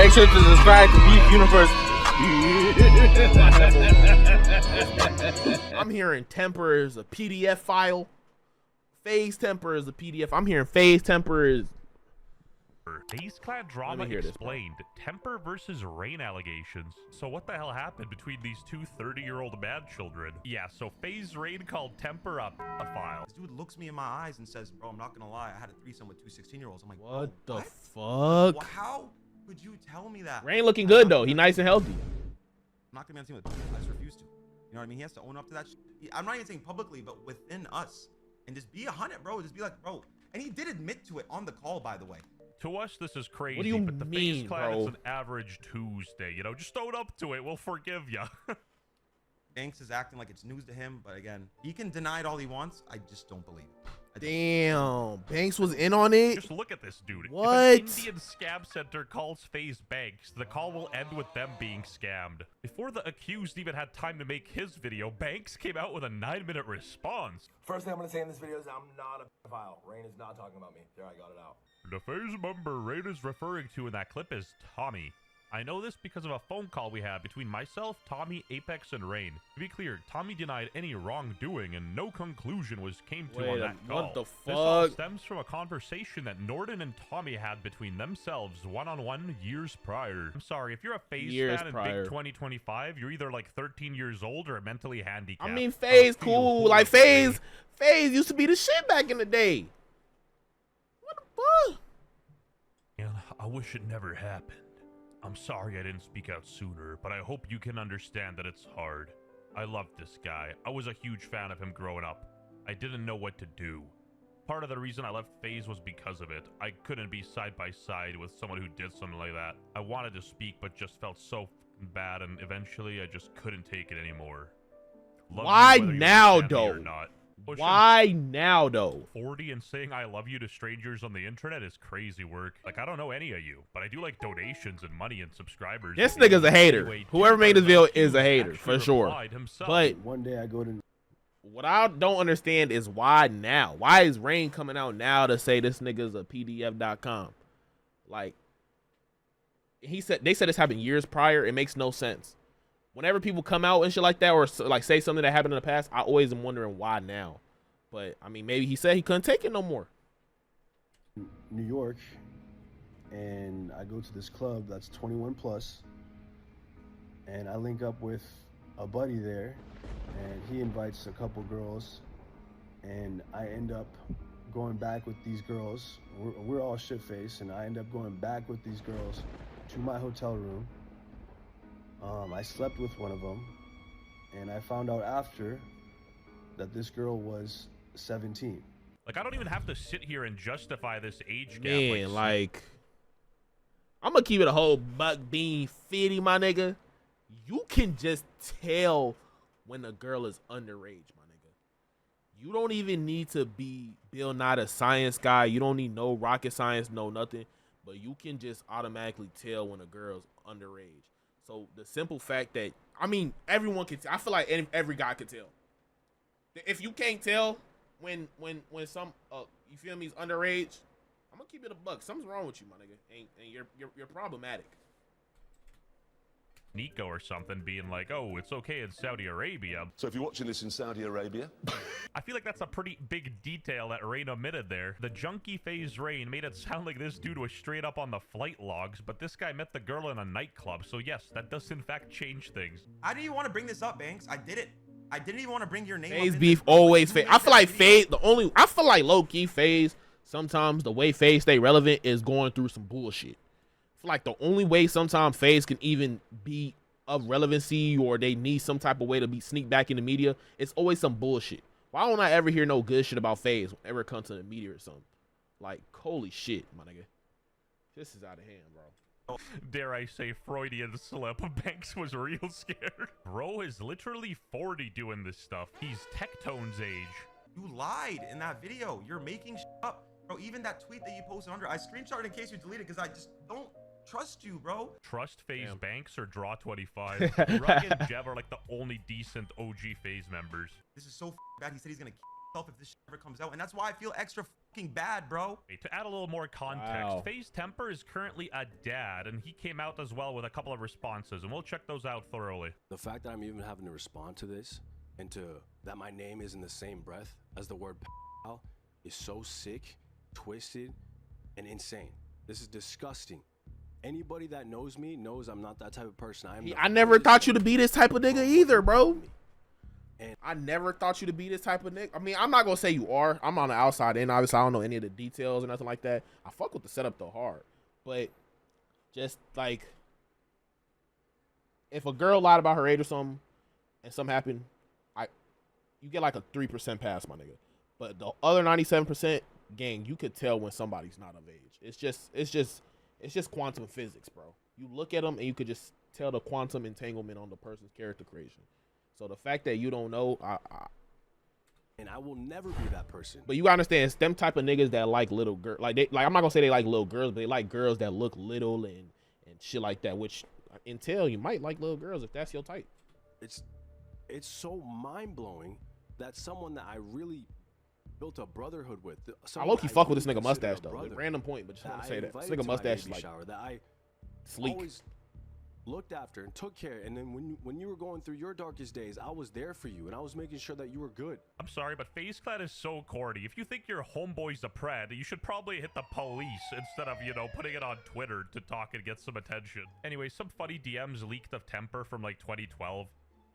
Make sure to subscribe to Beef Universe. I'm hearing temper is a PDF file. FaZe temper is a PDF. I'm hearing FaZe temper is. FaZe Clan drama explained. Temper versus rain allegations. So what the hell happened between these two 30-year-old mad children? Yeah, so FaZe Rain called temper a file. This dude looks me in my eyes and says, bro, I'm not gonna lie, I had a threesome with two 16-year-olds. I'm like, what the what? fuck? Well, how could you tell me that? Rain looking good though. He nice and healthy. I'm not gonna be on team with him. I just refuse to. You know what I mean? He has to own up to that shit. I'm not even saying publicly, but within us. And just be 100, bro. Just be like, bro. And he did admit to it on the call, by the way. To us, this is crazy. What do you but the mean, FaZe Clan, bro? it's an average Tuesday. You know, just own up to it. We'll forgive ya. Banks is acting like it's news to him, but again, he can deny it all he wants. I just don't believe it. Damn, Banks was in on it. Just look at this dude. What? If an Indian scam center calls FaZe Banks, the call will end with them being scammed. Before the accused even had time to make his video, Banks came out with a 9-minute response. First thing I'm gonna say in this video is I'm not a pedophile. Rain is not talking about me. There, I got it out. The FaZe member Rain is referring to in that clip is Tommy. I know this because of a phone call we had between myself, Tommy, Apex, and Rain. To be clear, Tommy denied any wrongdoing and no conclusion came to on that call. What the fuck? This all stems from a conversation that Norden and Tommy had between themselves one-on-one years prior. I'm sorry, if you're a FaZe fan in big 2025, you're either like 13 years old or mentally handicapped. I mean, FaZe cool. Like FaZe used to be the shit back in the day. What the fuck? Yeah, I wish it never happened. I'm sorry I didn't speak out sooner, but I hope you can understand that it's hard. I loved this guy. I was a huge fan of him growing up. I didn't know what to do. Part of the reason I left FaZe was because of it. I couldn't be side by side with someone who did something like that. I wanted to speak, but just felt so bad, and eventually I just couldn't take it anymore. Why now, though? Pushing Why now, though? 40 and saying I love you to strangers on the internet is crazy work. Like, I don't know any of you, but I do like donations and money and subscribers. This nigga's a hater. Anyway, whoever made this video is a hater, for sure. But One day I go to... what I don't understand is why now? Why is Rain coming out now to say this nigga's a PDF.com? Like, they said this happened years prior. It makes no sense. Whenever people come out and shit like that, or like say something that happened in the past, I always am wondering why now. But I mean, maybe he said he couldn't take it no more. New York, and I go to this club that's 21 plus, and I link up with a buddy there, and he invites a couple girls, and I end up going back with these girls. We're all shit-faced, and I end up going back with these girls to my hotel room. I slept with one of them, and I found out after that this girl was 17. Like, I don't even have to sit here and justify this age gap. Man, like, I'm gonna keep it a whole buck bean 50, my nigga. You can just tell when a girl is underage, my nigga. You don't even need to be Bill Nye the science guy. You don't need no rocket science, no nothing. But you can just automatically tell when a girl's underage. So the simple fact that, I mean, everyone can tell. I feel like every guy can tell. If you can't tell when some you feel me is underage, I'm gonna keep it a buck. Something's wrong with you, my nigga, and you're problematic. Nico or something being like, oh, it's okay in Saudi Arabia. So if you're watching this in Saudi Arabia, I feel like that's a pretty big detail that Rain omitted there. The junkie FaZe Rain made it sound like this dude was straight up on the flight logs, but this guy met the girl in a nightclub. So yes, that does in fact change things. I didn't even want to bring this up, Banks. I did it. I didn't even want to bring your name FaZe up. beef always FaZe. I feel like FaZe, I feel like low-key FaZe, sometimes the way FaZe stay relevant is going through some bullshit. I feel like the only way sometimes FaZe can even be of relevancy, or they need some type of way to be sneak back in the media, it's always some bullshit. Why don't I ever hear no good shit about FaZe whenever it comes to the media or something? Like, holy shit, my nigga. This is out of hand, bro. Dare I say Freudian slip. Banks was real scared. Bro is literally 40 doing this stuff. He's Tectone's age. You lied in that video. You're making shit up. Bro, even that tweet that you posted under, I screenshot it in case you delete it because I just don't trust you, bro. Trust FaZe Banks or Draw 25? Rugg and Jev are like the only decent OG FaZe members. This is so bad. He said he's gonna myself if this shit ever comes out, and that's why I feel extra fucking bad, bro. To add a little more context, Wow. FaZe Temper is currently a dad, and he came out as well with a couple of responses, and we'll check those out thoroughly. The fact that I'm even having to respond to this and that my name is in the same breath as the word pal is so sick, twisted, and insane. This is disgusting. Anybody that knows me knows I'm not that type of person. I never thought you to be this type of nigga either, bro. And I never thought you to be this type of nigga. I mean, I'm not gonna say you are. I'm on the outside end. Obviously, I don't know any of the details or nothing like that. I fuck with the setup though hard, but just like if a girl lied about her age or something, and something happened, you get like a 3% pass, my nigga. But the other 97%, gang, you could tell when somebody's not of age. It's just quantum physics, bro. You look at them and you could just tell the quantum entanglement on the person's character creation. So the fact that you don't know, and I will never be that person. But you gotta understand, it's them type of niggas that like little girls. Like I'm not gonna say they like little girls, but they like girls that look little and shit like that. Which entail you might like little girls if that's your type. It's so mind blowing that someone that I really built a brotherhood with. I low-key fuck with this nigga mustache though. Like, random point, but just want to say that this nigga mustache is like shower, that I sleek. Always looked after and took care, and then when you were going through your darkest days, I was there for you, and I was making sure that you were good. I'm sorry, but FaZe Clan is so corny. If you think your homeboy's a pred, you should probably hit the police instead of, you know, putting it on Twitter to talk and get some attention. Anyway, some funny DMs leaked of Temper from like 2012.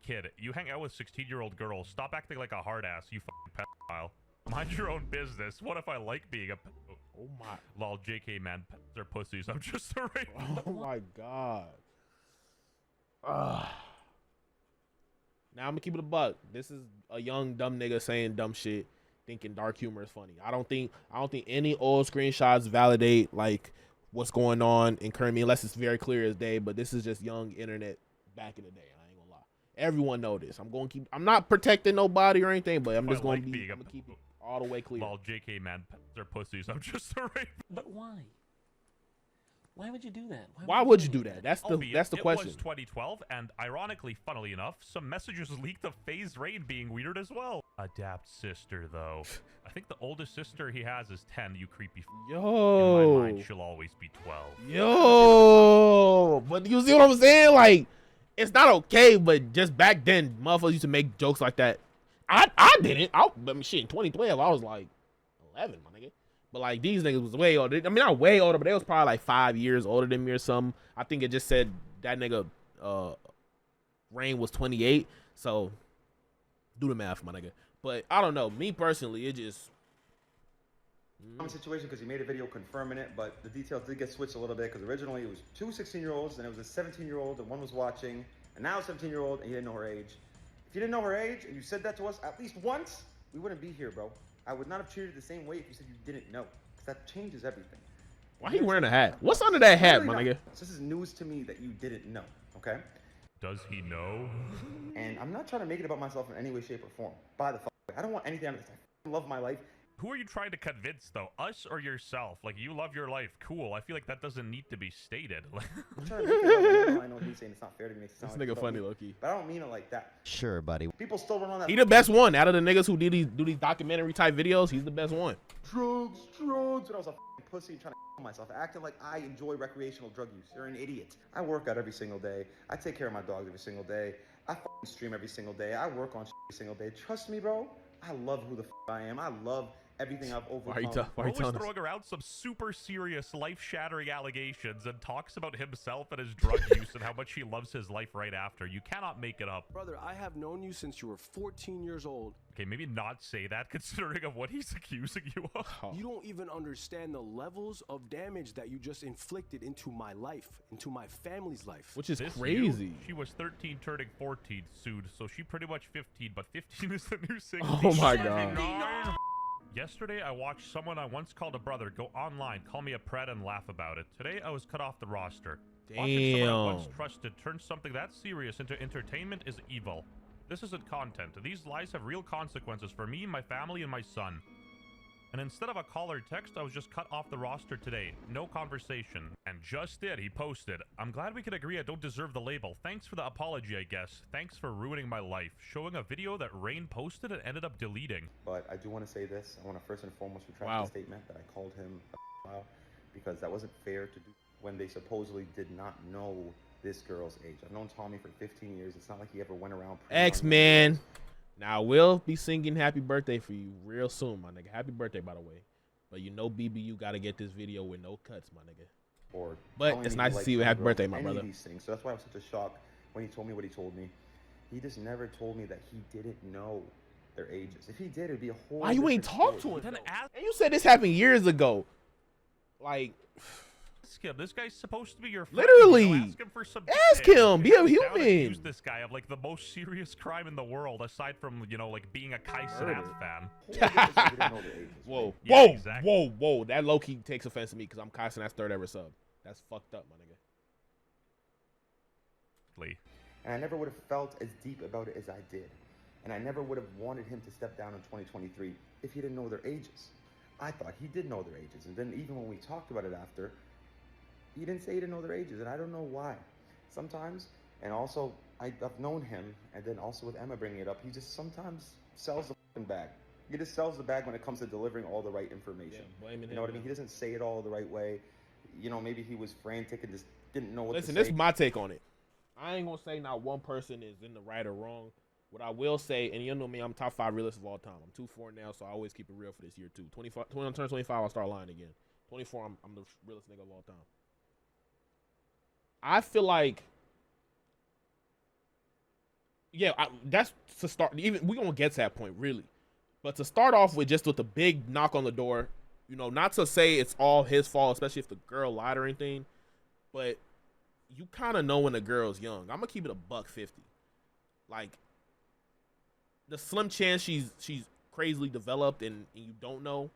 Kid, you hang out with 16-year-old girls. Stop acting like a hard ass, you fucking pedophile. Mind your own business. What if I like being a Oh my. Lol, JK, man. Pets are pussies. I'm just a rape. Oh my god. Now I'm gonna keep it a buck. This is a young dumb nigga saying dumb shit, thinking dark humor is funny. I don't think any old screenshots validate like what's going on in current me unless it's very clear as day. But this is just young internet back in the day. I ain't gonna lie. Everyone know this. I'm not protecting nobody or anything, but I'm just gonna keep it all the way clear. Lol, JK, man. Pets are pussies. I'm just a rape. But why? Why would you do that? Why would you do that? That's the question. It was 2012, and ironically, funnily enough, some messages leaked of FaZe Raid being weird as well. Adapt sister, though. I think the oldest sister he has is 10, you creepy Yo. In my mind, she'll always be 12. Yo. But you see what I'm saying? Like, it's not okay, but just back then, motherfuckers used to make jokes like that. I didn't. I mean, shit, in 2012, I was like 11, my nigga. But like these niggas was way older. I mean, not way older, but they was probably like 5 years older than me or something. I think it just said that nigga Rain was 28. So do the math, my nigga. But I don't know. Me personally, it just situation because he made a video confirming it, but the details did get switched a little bit because originally it was two 16-year-olds and it was a 17-year-old and one was watching, and now a 17-year-old and he didn't know her age. If you didn't know her age and you said that to us at least once, we wouldn't be here, bro. I would not have treated it the same way if you said you didn't know, because that changes everything. Why he wearing a hat? What's under that hat, my nigga? So this is news to me that you didn't know, okay? Does he know? And I'm not trying to make it about myself in any way, shape, or form. By the fuck way. I don't want anything out of this. I love my life. Who are you trying to convince, though? Us or yourself? Like, you love your life. Cool. I feel like that doesn't need to be stated. I'm trying to make it up. I know he's saying it's not fair to me. This nigga funny, Loki. But I don't mean it like that. Sure, buddy. People still run on that. He the best one out of the niggas who do these documentary type videos. He's the best one. Drugs. When I was a pussy trying to kill myself, acting like I enjoy recreational drug use. You're an idiot. I work out every single day. I take care of my dogs every single day. I stream every single day. I work on every single day. Trust me, bro. I love who the I am. I love everything I've overcome. Why are you always throwing around some super serious, life-shattering allegations and talks about himself and his drug use and how much he loves his life right after. You cannot make it up. Brother, I have known you since you were 14 years old. Okay, maybe not say that considering of what he's accusing you of. You don't even understand the levels of damage that you just inflicted into my life, into my family's life. Which is This crazy. you, she was 13 turning 14 sued, so she pretty much 15, but 15 is the new 16. Oh my god. Yesterday, I watched someone I once called a brother go online, call me a pred, and laugh about it. Today, I was cut off the roster. Watching someone I once Damn. trusted turn something that serious into entertainment is evil. This isn't content. These lies have real consequences for me, my family, and my son. And instead of a call or text, I was just cut off the roster today. No conversation. And just did, he posted, I'm glad we could agree I don't deserve the label. Thanks for the apology, I guess. Thanks for ruining my life. Showing a video that Rain posted and ended up deleting. But I do want to say this. I want to first and foremost retract the statement that I called him a pedophile, because that wasn't fair to do when they supposedly did not know this girl's age. I've known Tommy for 15 years. It's not like he ever went around. X-Man. Now, we'll be singing happy birthday for you real soon, my nigga. Happy birthday, by the way. But you know, BBU got to get this video with no cuts, my nigga. But it's nice to see you. Happy birthday, my brother. These things. So that's why I was such a shock when he told me what he told me. He just never told me that he didn't know their ages. If he did, it'd be a whole. Why you ain't talk to him? Then And you said this happened years ago. Like, ask him. This guy's supposed to be your friend. literally. You know, ask him for some Ask him. Be a human. Accuse this guy of like the most serious crime in the world, aside from, you know, like being a Kai Cenat fan. Whoa, Yeah, whoa, exactly. whoa. That low key takes offense to me because I'm Kai Cenat's third ever sub. That's fucked up, my nigga. And I never would have felt as deep about it as I did. And I never would have wanted him to step down in 2023 if he didn't know their ages. I thought he did know their ages. And then even when we talked about it after, he didn't say he didn't know their ages. And I don't know why. Sometimes, and also, I've known him, and then also with Emma bringing it up, he just sometimes sells the fucking bag. He just sells the bag when it comes to delivering all the right information. You know what I mean? He doesn't say it all the right way. You know, maybe he was frantic and just didn't know what to say. Listen, this is my take on it. I ain't gonna say not one person is in the right or wrong. What I will say, and you know me, I'm top 5 realist of all time. I'm 2-4 now, so I always keep it real for this year too. 25, when I turn 25, I'll start lying again. 24, I'm the realest nigga of all time. I feel like, yeah, that's to start. Even we gonna get to that point really, but to start off with just with a big knock on the door, you know, not to say it's all his fault, especially if the girl lied or anything, but you kind of know when a girl's young. I'm gonna keep it $150. Like, the slim chance she's crazily developed and you don't know,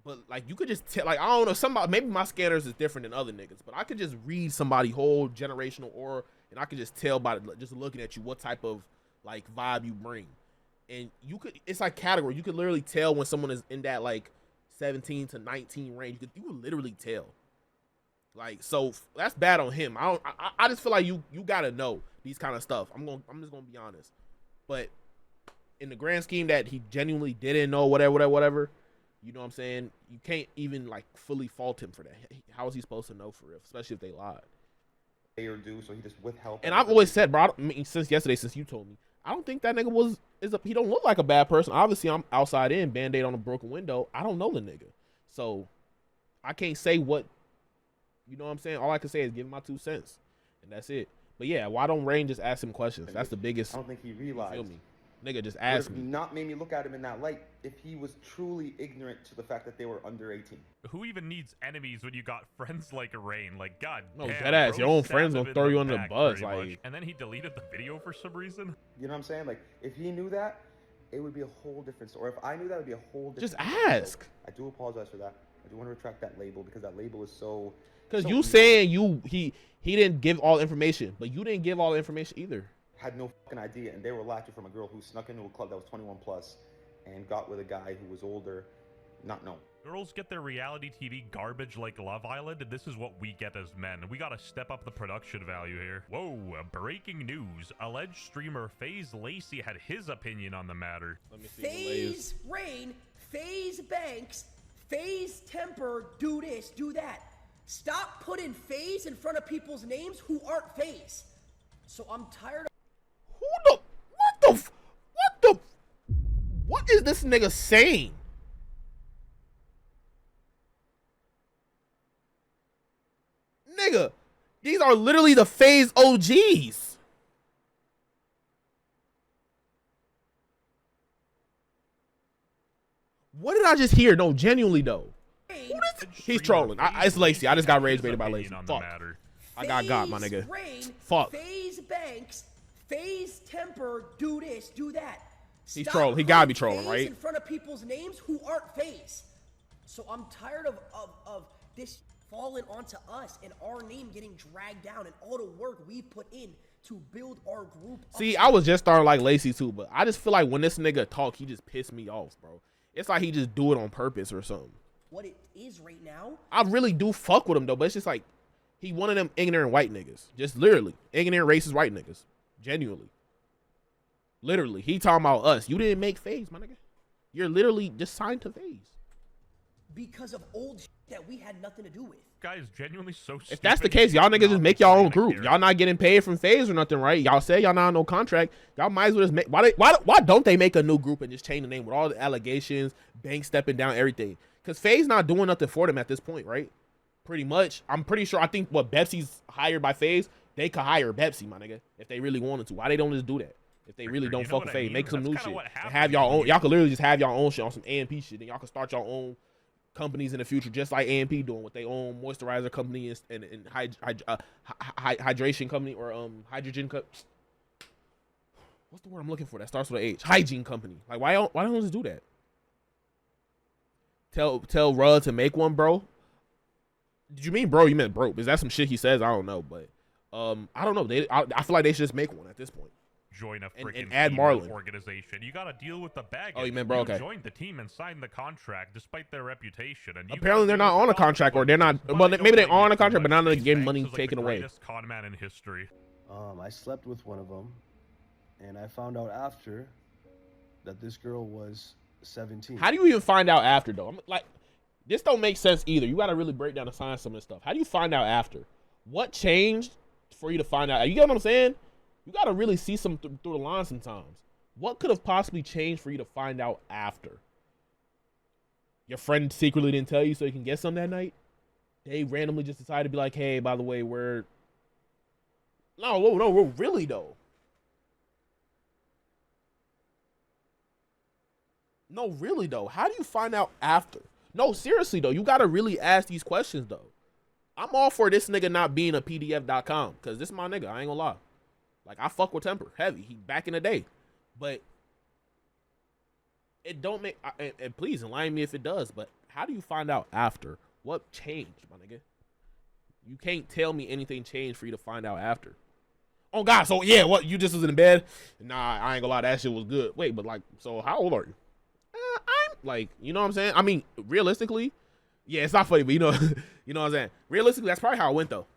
but like you could just tell. Like, I don't know, somebody, maybe my scanners is different than other niggas, but I could just read somebody whole generational aura, and I could just tell by just looking at you what type of like vibe you bring. And you could, it's like category. You could literally tell when someone is in that like 17 to 19 range. You could literally tell. Like, so that's bad on him. I just feel like you gotta know these kind of stuff. I'm just gonna be honest. But in the grand scheme that he genuinely didn't know whatever, you know what I'm saying? You can't even like fully fault him for that. How is he supposed to know for real? Especially if they lied. Or do, so he just withheld. And I've always said, bro, I mean, since yesterday, since you told me, I don't think that nigga he don't look like a bad person. Obviously, I'm outside in, Band-Aid on a broken window. I don't know the nigga. So I can't say what, you know what I'm saying? All I can say is give him my 2 cents. And that's it. But yeah, why don't Rain just ask him questions? That's the biggest. I don't think he realized. Feel me? Nigga, just ask me. Not made me look at him in that light if he was truly ignorant to the fact that they were under 18. Who even needs enemies when you got friends like Rain? Like, God no, damn, dead ass. Your own stabbed friends him gonna in throw you the under the back bus. pretty Like, much. And then he deleted the video for some reason. You know what I'm saying? Like, if he knew that, it would be a whole different story. If I knew that, it would be a whole different just story. ask. So I do apologize for that. I do want to retract that label because that label is so. Because so you evil. saying he didn't give all the information, but you didn't give all the information either. Had no fucking idea, and they were latching from a girl who snuck into a club that was 21 plus and got with a guy who was older, not known. Girls get their reality TV garbage like Love Island, and this is what we get as men. We gotta step up the production value here. Whoa, breaking news. Alleged streamer FaZe Lacey had his opinion on the matter. Let me see. FaZe Rain, FaZe Banks, FaZe Temper, do this, do that. Stop putting FaZe in front of people's names who aren't FaZe. So I'm tired of. What is this nigga saying? Nigga, these are literally the FaZe OGs. What did I just hear? No, genuinely though. He's trolling. It's Lacey. I just got rage baited by Lacey. Fuck. I got my nigga. Fuck. FaZe Banks, FaZe Temper, do this, do that. He's trolling. He gotta be trolling, right? In front of people's names who aren't FaZe. So I'm tired of this falling onto us and our name getting dragged down and all the work we put in to build our group. See, I was just starting like Lacey too, but I just feel like when this nigga talk, he just pissed me off, bro. It's like he just do it on purpose or something. What it is right now. I really do fuck with him though, but it's just like he one of them ignorant white niggas. Just literally ignorant racist white niggas. Genuinely. Literally. He talking about us. You didn't make FaZe, my nigga. You're literally just signed to FaZe. Because of old shit that we had nothing to do with. Guy is genuinely so stupid. If that's the case, y'all niggas just make y'all own group. Y'all not getting paid from FaZe or nothing, right? Y'all say y'all not on no contract. Y'all might as well just make. Why don't they make a new group and just change the name with all the allegations, bank stepping down, everything? Because FaZe not doing nothing for them at this point, right? Pretty much. I'm pretty sure. I think what Pepsi's hired by FaZe, they could hire Pepsi, my nigga, if they really wanted to. Why they don't just do that? If they really don't fuck with FaZe, make some new shit and have y'all own. Y'all could literally just have y'all own shit on some AMP shit, and y'all can start your own companies in the future, just like AMP doing with their own moisturizer company and hydration company or hydrogen cup. What's the word I'm looking for? That starts with an H. Hygiene company. Like why don't just do that? Tell Rudd to make one, bro. Did you mean bro? You meant bro? Is that some shit he says? I don't know, but I don't know. I feel like they should just make one at this point. Join a freaking and add Marlon organization. You gotta deal with the bag. Oh, you meant bro? Okay. Joined the team and signed the contract despite their reputation. And apparently they're not on a contract, or they're not. Well, maybe they're on a contract, but not getting money taken away. Con man in history. I slept with one of them, and I found out after that this girl was 17. How do you even find out after though? I'm like, this don't make sense either. You gotta really break down the science of some of this stuff. How do you find out after? What changed for you to find out? You get what I'm saying? You gotta really see some through the line sometimes. What could have possibly changed for you to find out after? Your friend secretly didn't tell you so you can get some that night? They randomly just decided to be like, hey, by the way, No, really though. No, really though. How do you find out after? No, seriously though. You gotta really ask these questions though. I'm all for this nigga not being a PDF.com, because this is my nigga. I ain't gonna lie. Like, I fuck with Temper heavy. He back in the day. But it don't make, and please enlighten me if it does, but how do you find out after? What changed, my nigga? You can't tell me anything changed for you to find out after. Oh, God, so, yeah, what, you just was in bed? Nah, I ain't gonna lie, that shit was good. Wait, but, like, so how old are you? I'm, like, you know what I'm saying? I mean, realistically, yeah, it's not funny, but you know, you know what I'm saying? Realistically, that's probably how it went, though.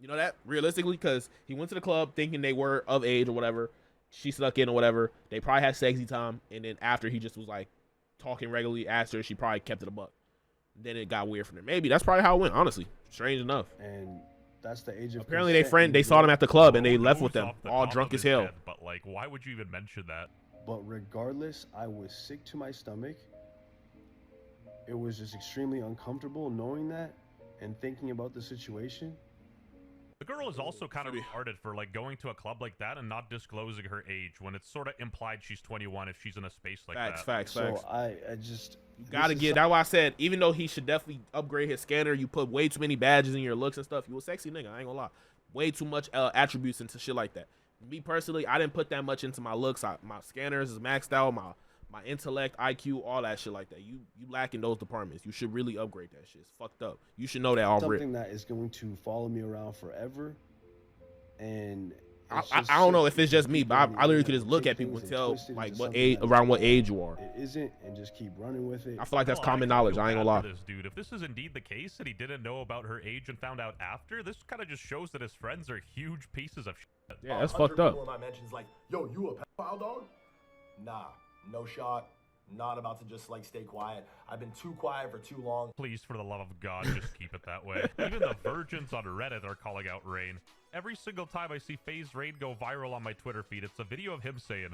You know that? Realistically, because he went to the club thinking they were of age or whatever. She snuck in or whatever. They probably had sexy time. And then after he just was like talking regularly, asked her, she probably kept it a buck. Then it got weird from there. Maybe that's probably how it went, honestly. Strange enough. And that's the age of apparently they saw them at the club and they left with them, all drunk as hell. But like, why would you even mention that? But regardless, I was sick to my stomach. It was just extremely uncomfortable knowing that and thinking about the situation. The girl is also kind of retarded for like going to a club like that and not disclosing her age when it's sort of implied she's 21 if she's in a space like that. Facts. So I just gotta get. That's why I said, even though he should definitely upgrade his scanner, you put way too many badges in your looks and stuff. You a sexy nigga, I ain't gonna lie. Way too much attributes into shit like that. Me personally, I didn't put that much into my looks. My scanners is maxed out. My intellect, IQ, all that shit like that. You lack in those departments. You should really upgrade that shit. It's fucked up. You should know that already. Something that is going to follow me around forever. And I don't know if it's just me, but I literally could just look at people and tell like what age, around what age you are. It isn't, and just keep running with it. I feel like that's common knowledge. I ain't gonna lie. This dude, if this is indeed the case and he didn't know about her age and found out after, this kind of just shows that his friends are huge pieces of shit. Yeah, that's fucked up. One of my mentions like, yo, you a pedophile, dog? Nah, no shot. Not about to just like stay quiet. I've been too quiet for too long. Please, for the love of God, just keep it that way. Even the virgins on Reddit are calling out Rain. Every single time I see FaZe Rain go viral on my Twitter feed, it's a video of him saying,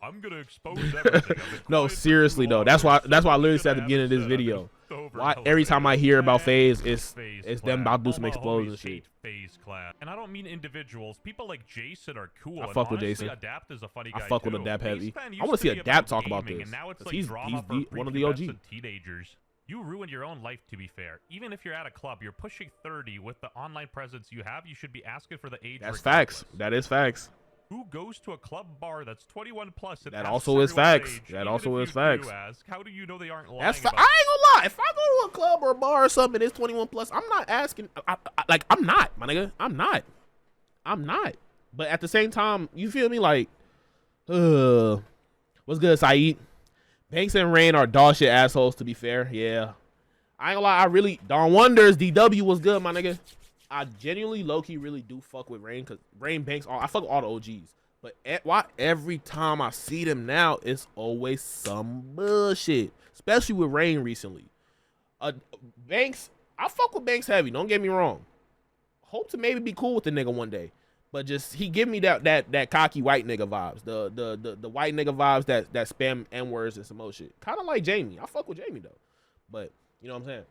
I'm gonna expose everything. No, seriously though. That's why I literally said at the beginning of this video. Why every time I hear about FaZe, it's them about to do some explosion shit. FaZe class. And I don't mean individuals. People like Jason are cool. I fuck with Jason. Adapt is a funny guy I fuck with Adapt heavy. I want to see Adapt talk about this. And now it's like he's one of the OG. Teenagers. You ruin your own life, to be fair. Even if you're at a club, you're pushing 30 with the online presence you have. You should be asking for the age. That's facts. That is facts. Who goes to a club bar that's 21 plus? And that also is facts. That also is facts. How do you know they aren't lying? That's I ain't gonna lie. If I go to a club or a bar or something, it's 21 plus. I'm not asking. I'm not, my nigga. I'm not. But at the same time, you feel me? Like, what's good, Saeed? Banks and Rain are dog shit assholes, to be fair. Yeah. I ain't gonna lie, Don Wonders, DW was good, my nigga. I genuinely, low-key, really do fuck with Rain, because Rain, Banks, I fuck with all the OGs. But why every time I see them now, it's always some bullshit. Especially with Rain recently. Banks, I fuck with Banks heavy, don't get me wrong. Hope to maybe be cool with the nigga one day. But just he give me that cocky white nigga vibes. The white nigga vibes that spam N-words and some old shit. Kinda like Jamie. I fuck with Jamie though. But you know what I'm saying?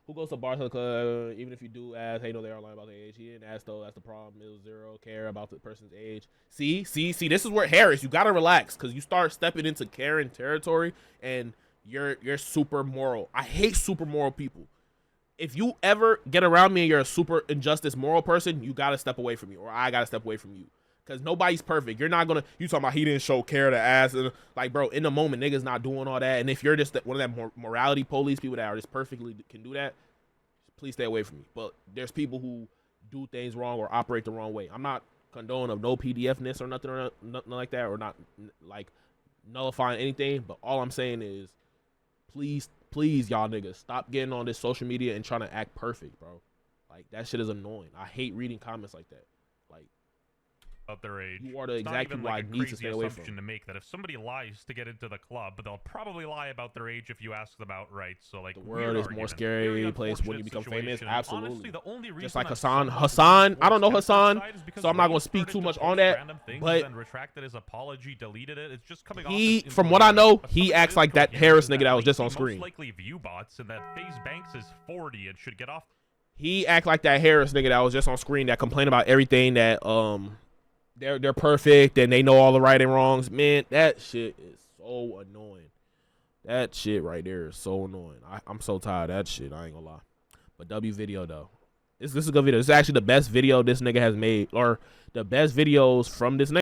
Who goes to Barcelona Club? Even if you do ask, hey, no, they are lying about their age. He didn't ask though. That's the problem. It was zero care about the person's age. See. This is where Harris. You gotta relax because you start stepping into Karen territory and you're super moral. I hate super moral people. If you ever get around me and you're a super injustice moral person, you gotta step away from me, or I gotta step away from you. Cause nobody's perfect. You're not gonna. You talking about he didn't show care to ask, and like, bro, in the moment, niggas not doing all that. And if you're just one of that morality police people that are just perfectly can do that, please stay away from me. But there's people who do things wrong or operate the wrong way. I'm not condoning of no PDFness or nothing like that, or not like nullifying anything. But all I'm saying is, please, y'all niggas, stop getting on this social media and trying to act perfect, bro. Like, that shit is annoying. I hate reading comments like that. Like, about their age. You are the it's exact people I need to stay away from. To make that if somebody lies to get into the club, but they'll probably lie about their age if you ask them outright. So like, the world is more scary place when you become famous. Absolutely. Honestly, the only reason just like Hassan, I don't know Hassan, so I'm not gonna speak too much on that. But then retracted his apology, deleted it. It's just coming off from what I know, he acts like that Harris nigga that was just on screen. Most likely view bots, and that FaZe Banks is 40 and should get off. He act like that Harris nigga that was just on screen that complained about everything that they're perfect and they know all the right and wrongs. Man, that shit is so annoying. That shit right there is so annoying. I'm so tired of that shit. I ain't gonna lie. But W video though, this is a good video. This is actually the best video this nigga has made, or the best videos from this nigga.